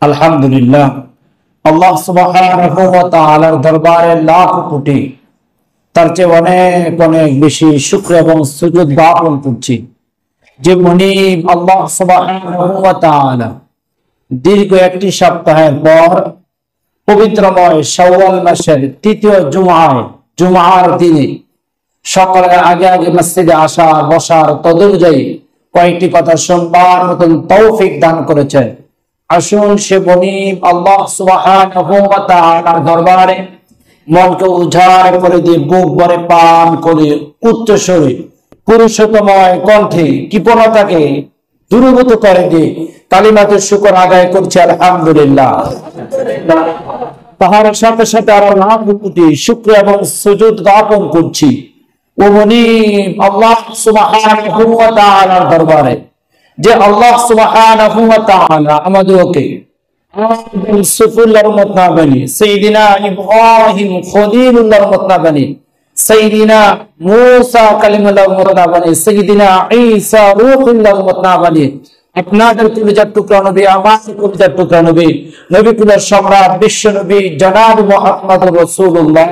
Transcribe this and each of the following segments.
আলহামদুলিল্লাহ, আল্লাহ সুবহানাহু ওয়া তাআলার দরবারে লাখ কোটি তার চেয়ে অনেক অনেক বেশি শুকর এবং সুজুদ জ্ঞাপন করছি যে মুনিব আল্লাহ সুবহানাহু ওয়া তাআলা দীর্ঘ একটি সপ্তাহের পর পবিত্রময় শাওয়াল মাসের তৃতীয় জুমার দিনে সকালের আগে আগে মসজিদে আসা বসার তদনুযায়ী কয়েকটি কথা শুনবার মতন তৌফিক দান করেছেন। আসুন সে মুনিব আল্লাহ সুবহানাহু ওয়া তাআলার দরবারে মনকে উজাড় করে দিয়ে বুক ভরে পান করে উচ্চ স্বরে পুরুষোত্তময় কণ্ঠে কৃপণতাকে দূরীভূত করে দিয়ে কালিমাতুশ শুকর আদায় করছি আলহামদুলিল্লাহ। তাহার সাথে সাথে আরো লাখ কোটি শুকর এবং সুজুদ জ্ঞাপন করছি ও মুনিব আল্লাহ সুবহানাহু ওয়া তাআলার দরবারে যে আল্লাহ সুবহানাহু ওয়া তাআলা আমাদেরকে সুফুল্লাহর উম্মত না বানিয়ে সাইয়্যিদিনা ইব্রাহিম খলিলুল্লাহর উম্মত না বানিয়ে সাইয়্যিদিনা মূসা কালিমুল্লাহর উম্মত না বানিয়ে সাইয়্যিদিনা ঈসা রূহুল্লাহর উম্মত না বানিয়ে আপনাদের কলিজার টুকরা নবী, আমার কলিজার টুকরা নবী, নবী কুলের সম্রাট বিশ্ব নবী জনাব মুহাম্মদুর রাসূলুল্লাহ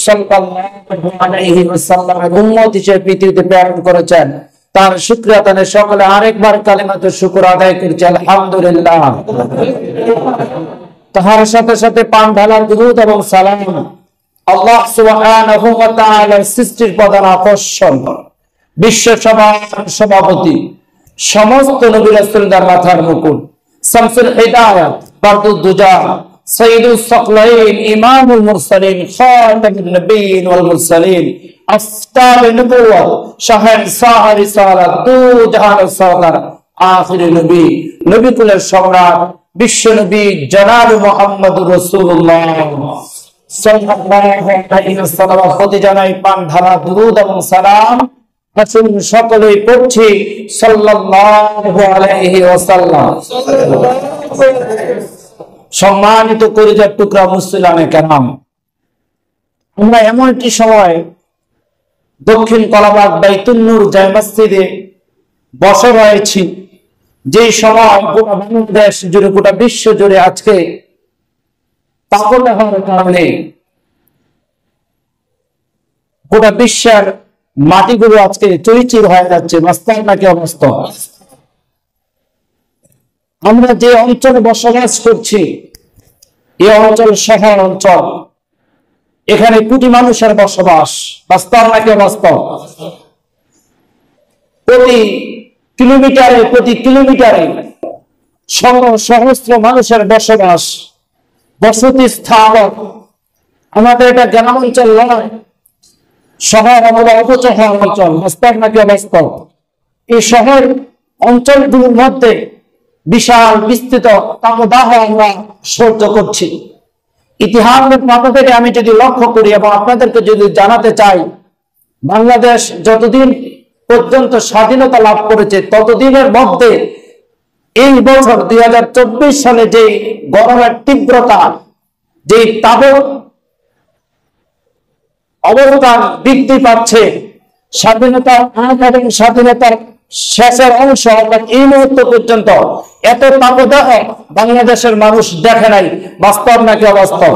সাল্লাল্লাহু আলাইহি ওয়াসাল্লামের উম্মত হিসেবে পৃথিবীতে প্রেরণ করেছেন। তার শুকরিয়া তানে সকলে আরেকবার কালিমাতুশ শুকর আদায় করছি আলহামদুলিল্লাহ। তাহার সাথে সাথে পান ঢালার দুরূদ এবং সালাম আল্লাহ সুবহানাহু ওয়া তাআলার সৃষ্টির প্রধান আকর্ষণ বিশ্ব সভাপতি সমস্ত নবী রাসূলদের মাথার মুকুট শামসুল হিদায়াত বারদুদ দুজা সাইয়্যিদুস সাকলাইন ইমামুল মুরসালিন খাতামুন নবিয়্যিন ওয়াল মুরসালিন আফতার নবুওয়াত শাহনশাহ রিসালাত দু জাহানের সরদার আখির নবী, নবী কুলের সম্রাট বিশ্ব নবী জনাব মুহাম্মদুর রাসূলুল্লাহ সাল্লাল্লাহু আলাইহি ওয়াসাল্লাম প্রতি জানাই পান ঢালা দুরূদ এবং সালাম আসুন সকলেই পড়ছি সাল্লাল্লাহু আলাইহি ওয়াসাল্লাম। সম্মানিত কলিজার টুকরা মুসলিমানে কেরাম, আমরা এমন একটি সময় দক্ষিণ কলাবাগ বাইতুন নূর জামে মসজিদে বসে রয়েছি যে সময় গোটা বাংলাদেশ জুড়ে গোটা বিশ্ব জুড়ে আজকে পাগল হওয়ার কারণে গোটা বিশ্বের মাটিগুলো আজকে চরিচির হয়ে যাচ্ছে। বাস্তব নাকি অবাস্তব? আমরা যে অঞ্চলে বসবাস করছি এই অঞ্চল শহর অঞ্চল, এখানে কোটি মানুষের বসবাস। বাস্তব নাকি অবাস্তব? প্রতি কিলোমিটারে সহস্র মানুষের বসবাস, বসতি স্থান। আমাদের এটা গ্রাম অঞ্চল নয়, শহর হলো অপচহর অঞ্চল। বাস্তব নাকি অবাস্তব? এই শহর অঞ্চলগুলোর মধ্যে বিশাল বিস্তৃত তাপদাহ আমরা সহ্য করছি। ইতিহাসের পাতা থেকে আমি যদি লক্ষ্য করি এবং আপনাদেরকে যদি জানাতে চাই, বাংলাদেশ যতদিন পর্যন্ত স্বাধীনতা লাভ করেছে ততদিনের মধ্যে এই বছর 2024 সালে যে গরমের তীব্রতা, যে তাপ অবস্থান বৃদ্ধি পাচ্ছে, স্বাধীনতার আগ এবং স্বাধীনতার শেষের অংশ অর্থাৎ এই মুহূর্ত পর্যন্ত এত তাপদাহ বাংলাদেশের মানুষ দেখে নাই। বাস্তব নাকি অবাস্তব?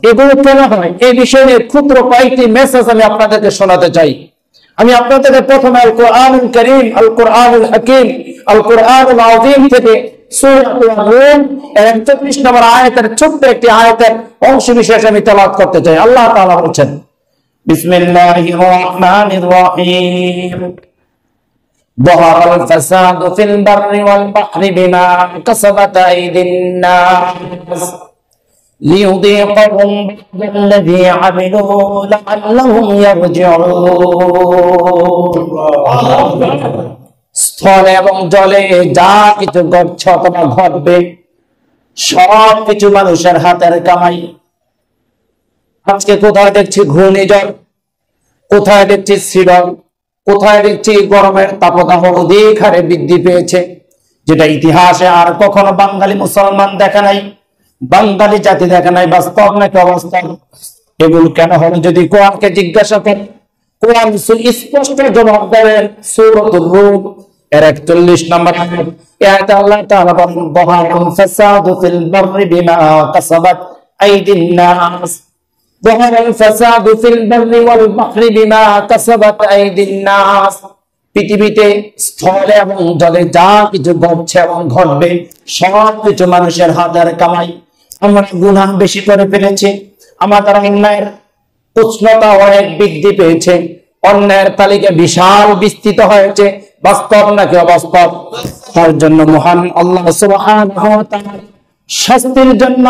এগুলো কেন হয় এই বিষয়ে ক্ষুদ্র কয়েকটি মেসেজ আমি আপনাদেরকে শোনাতে চাই। আমি আপনাদেরকে প্রথমে আল কোরআনুল কারীম, আল কোরআনুল হাকীম, আল কোরআনুল আযীম থেকে সূরা রূম 41 নম্বর আয়াতের ছোট্ট একটি আয়াতের অংশ বিশেষ আমি তেলাওয়াত করতে চাই। আল্লাহ তাআলা বলেছেন, বিসমিল্লাহির রহমানির রহিম, ظهر الفساد في البر والبحر بما كسبت أيدي الناس ليذيقهم بعض الذي عملوا لعلهم يرجعون। স্থলে এবং জলে যা কিছু ঘটছে অথবা ঘটবে সব কিছু মানুষের হাতের কামাই। আজকে কোথায় দেখছি ঘূর্ণিঝড়, কোথায় দেখছি শিরক, কোথায় দেখছি গরমের তাপদাহ অধিক হারে বৃদ্ধি পেয়েছে, যেটা ইতিহাসে আর কখনো বাঙালি মুসলমান দেখে নাই, বাঙালি জাতি দেখে নাই। বাস্তব নাকি অবাস্তব? এগুলো কেন হলো? যদি কোরআনকে জিজ্ঞাসা করেন, কোরআন স্পষ্ট জবাব দেবেন। সূরাতুর রূম এর 41 নম্বর আয়াতে আল্লাহ তাআলা বলেন যাহারাল ফাসাদু ফিল বাররি বিমা কাসাবাত আইদিন নাস, যাহারাল ফাসাদু ফিল বাররি ওয়াল বাহরি বিমা কাসাবাত আইদিন নাস। পৃথিবীতে স্থলে এবং জলে যা কিছু ঘটছে এবং ঘটবে সব কিছু মানুষের হাতের কামাই। আমরা গুনাহ বেশি করে ফেলেছি, আমাদের অন্যায়ের উষ্ণতা অনেক বৃদ্ধি পেয়েছে, অন্যায়ের তালিকা বিশাল বিস্তৃত হয়েছে। বাস্তব নাকি অবাস্তব? তার জন্য মহান আল্লাহ সুবহানাহু ওয়া তাআলা শাস্তির জন্য,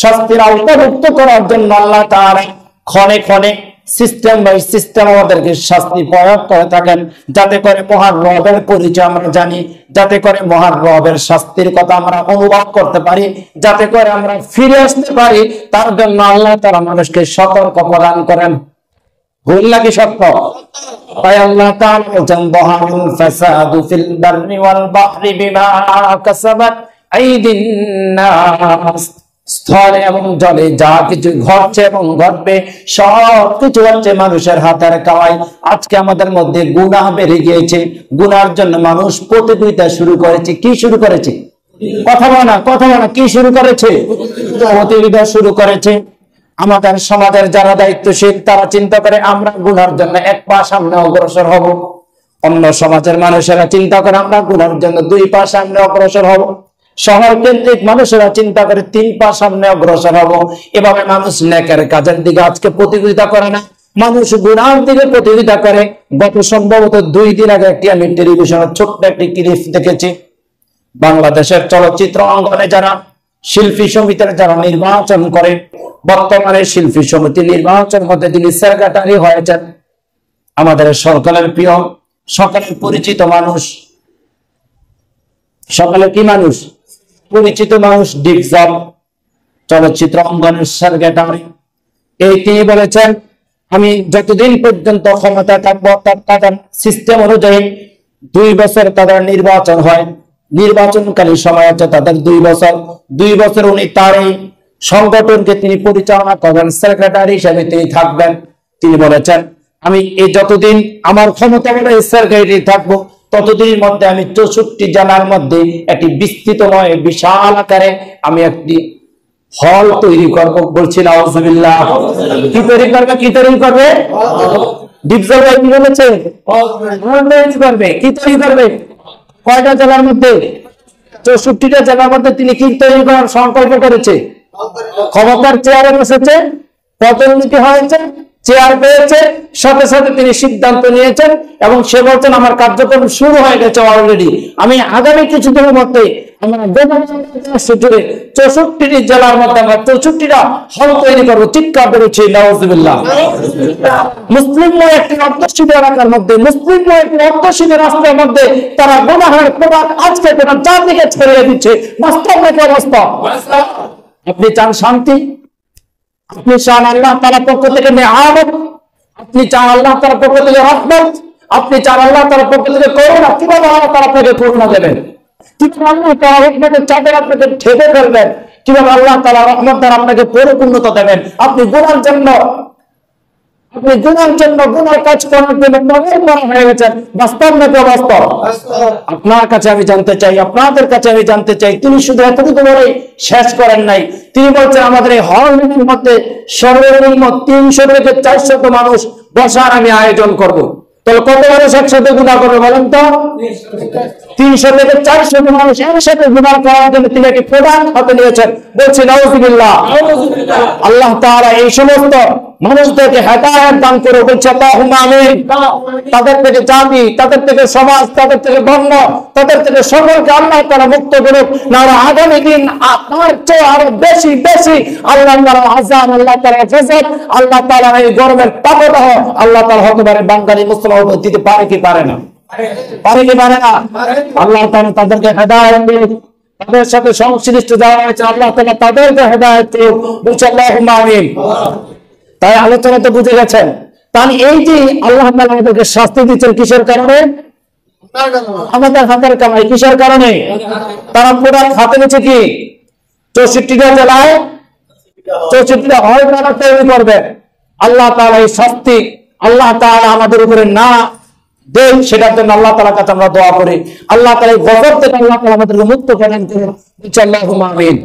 শাস্তির আওতাভুক্ত করার জন্য আল্লাহ তাআলা ক্ষণে ক্ষণে সিস্টেম বাই সিস্টেম আমাদেরকে শাস্তি প্রয়োগ করে থাকেন, যাতে করে মহান রবের পরিচয় আমরা জানি, যাতে করে মহান রবের শাস্তির কথা আমরা অনুভব করতে পারি, যাতে করে আমরা ফিরে আসতে পারি। তার জন্য আল্লাহ তাআলা মানুষকে সতর্ক প্রদান করেন। ভুল নাকি সত্য? তাই আল্লাহ তাআলা বলেন যাহারাল ফাসাদু ফিল বাররি ওয়াল বাহরি বিমা কাসাবাত আইদিন নাস, স্থলে এবং জলে যা কিছু ঘটছে এবং ঘটবে সব কিছু হচ্ছে মানুষের হাতের কামাই। আজকে আমাদের মধ্যে গুনাহ বেড়ে গিয়েছে, গুনার জন্য মানুষ প্রতিযোগিতা শুরু করেছে। কি শুরু করেছে? কথা বলে না, কথা বলে না। কি শুরু করেছে? প্রতিযোগিতা শুরু করেছে। আমাদের সমাজের যারা দায়িত্বশীল তারা চিন্তা করে আমরা গুনার জন্য এক পা সামনে অগ্রসর হব, অন্য সমাজের মানুষেরা চিন্তা করে আমরা গুনার জন্য 2 পা সামনে অগ্রসর হব, শহর কেন্দ্রিক মানুষেরা চিন্তা করে 3 পা সামনে অগ্রসর হব। এভাবে মানুষ নেকের কাজের দিকে আজকে প্রতিযোগিতা করে না, মানুষ গুনার দিকে প্রতিযোগিতা করে। গত সম্ভবত 2 দিন আগে আমি টেলিভিশনের ছোট্ট একটি ক্লিপ দেখেছি। বাংলাদেশের চলচ্চিত্র অঙ্গনে যারা শিল্পী সমিতির যারা নির্বাচন করে, বর্তমানে শিল্পী সমিতি নির্বাচন মধ্যে যিনি সেক্রেটারি হয়েছেন, আমাদের সকলের প্রিয়, সকলের পরিচিত মানুষ, সকলের কি মানুষ? পরিচিত মানুষ, ডিপজল চলচ্চিত্র অঙ্গনের সেক্রেটারি। এই তিনি বলেছেন আমি যতদিন পর্যন্ত ক্ষমতা থাকবো তাদের সিস্টেম অনুযায়ী 2 বছর তাদের নির্বাচন হয়, নির্বাচনকালীন সময় হচ্ছে তাদের 2 বছর। 2 বছর উনি তার এই সংগঠনকে তিনি পরিচালনা করেন, সেক্রেটারি হিসেবে তিনি থাকবেন। তিনি বলেছেন আমি এই যতদিন আমার ক্ষমতা বলে সেক্রেটারি থাকবো ততদিনের মধ্যে আমি 64 জেলার মধ্যে একটি বিস্তৃতময় বিশাল আকারে আমি একটি হল তৈরি করব। বলছি নাউজুবিল্লাহ। কি তৈরি করবে? কি তৈরি করবে? ডিপজল ভাই কি বলেছে? হল তৈরি করবে। কি তৈরি করবে? কয়টা জেলার মধ্যে? 64টা জেলার মধ্যে তিনি কি তৈরি করার সংকল্প করেছে? ক্ষমতার চেয়ারে বসেছে, পদোন্নতি হয়েছে, চেয়ার পেয়েছে, সাথে সাথে তিনি সিদ্ধান্ত নিয়েছেন এবং সে বলছেন আমার কার্যক্রম শুরু হয়ে গেছে অলরেডি। আমি আগামী কিছুদিনের মধ্যে আমরা 64টি জেলার মধ্যে আমরা 64টা হল তৈরি করবো। চিৎকার করেছি নাউজুবিল্লাহ। মুসলিমময় একটি অধ্যুষিত এলাকার মধ্যে, মুসলিমময় একটি অধ্যুষিত রাষ্ট্রের মধ্যে তারা গুনাহের প্রভাব আজকে তারা চারদিকে ছড়িয়ে দিচ্ছে। বাস্তব নাকি অবাস্তব? আপনি চান শান্তি, আপনি চান আল্লাহ তাআলার পক্ষ থেকে নিয়ামত, আপনি চান আল্লাহ তাআলার পক্ষ থেকে রহমত, আপনি চান আল্লাহ তাআলার পক্ষ থেকে করুণা। কিভাবে আল্লাহ তাআলা আপনাকে করুণা দেবেন? কিভাবে আল্লাহ তাআলা রহমতের চাদর আপনাকে ঢেকে ফেলবেন? কিভাবে আল্লাহ তাআলা রহমত দ্বারা আপনাকে পরিপূর্ণতা দেবেন? আপনি গুনার জন্য গুনার কাজ করার জন্য পাগল করা হয়ে গেছেন। বাস্তব নাকি অবাস্তব? আপনার কাছে আমি জানতে চাই, আপনাদের কাছে আমি জানতে চাই, তিনি শুধু এতটুকু বলে শেষ করেন নাই। তিনি বলছেন আমাদের এই হলের মধ্যে সর্বনিম্ন 300 থেকে 400 মানুষ বসার আমি আয়োজন করব। তাহলে কত মানুষ একসাথে গুনাহ করবে বলেন তো? 300 থেকে 400 মানুষ একসাথে গুনাহ করার জন্য তিনি একটি প্রধান হাতে নিয়েছেন। বলছি নাউজুবিল্লাহ। আল্লাহ তাআলা এই সমস্ত মানুষদেরকে হেদায়েত দান করে। বলছে আল্লাহুম্মা আমিন। তাদের থেকে জাতি, তাদের থেকে সমাজ, তাদের থেকে ধর্ম, তাদের থেকে সকলকে আল্লাহ তাআলা মুক্ত করুক। না আগামী দিন আপনার চেয়ে আরো বেশি বেশি আল্লাহ তাআলা আযাব, আল্লাহ তাআলা গজব, আল্লাহ তাআলা এই গরমের তাপদাহ আল্লাহ তাআলা হতে পারে বাঙালি মুসলমান দিতে পারে কি পারে না? পারে কি পারে না? আল্লাহ তাআলা তাদেরকে হেদায়েত দিন, তাদের সাথে সংশ্লিষ্ট যারা আছে আল্লাহ তাআলা তাদেরকে হেদায়েত দিন। বলছে আল্লাহুম্মা আমিন। তাই আলোচনা তো বুঝে গেছেন। তাহলে এই যে আল্লাহ তাআলা আমাদেরকে শাস্তি দিচ্ছেন কিসের কারণে? আমাদের হাতের কামাই। কিসের কারণে? তারা পুরা হাতে নিচ্ছে কি 64টা জেলায় 64টা হল তৈরি করবে। আল্লাহ তাআলা এই শাস্তি আল্লাহ তাআলা আমাদের উপরে না দেন, সেটার জন্য আল্লাহ তাআলার কাছে আমরা দোয়া করি। আল্লাহ তাআলা এই গজব থেকে আল্লাহ তাআলা আমাদেরকে মুক্ত প্রদান করুন। আল্লাহুম্মা আমিন।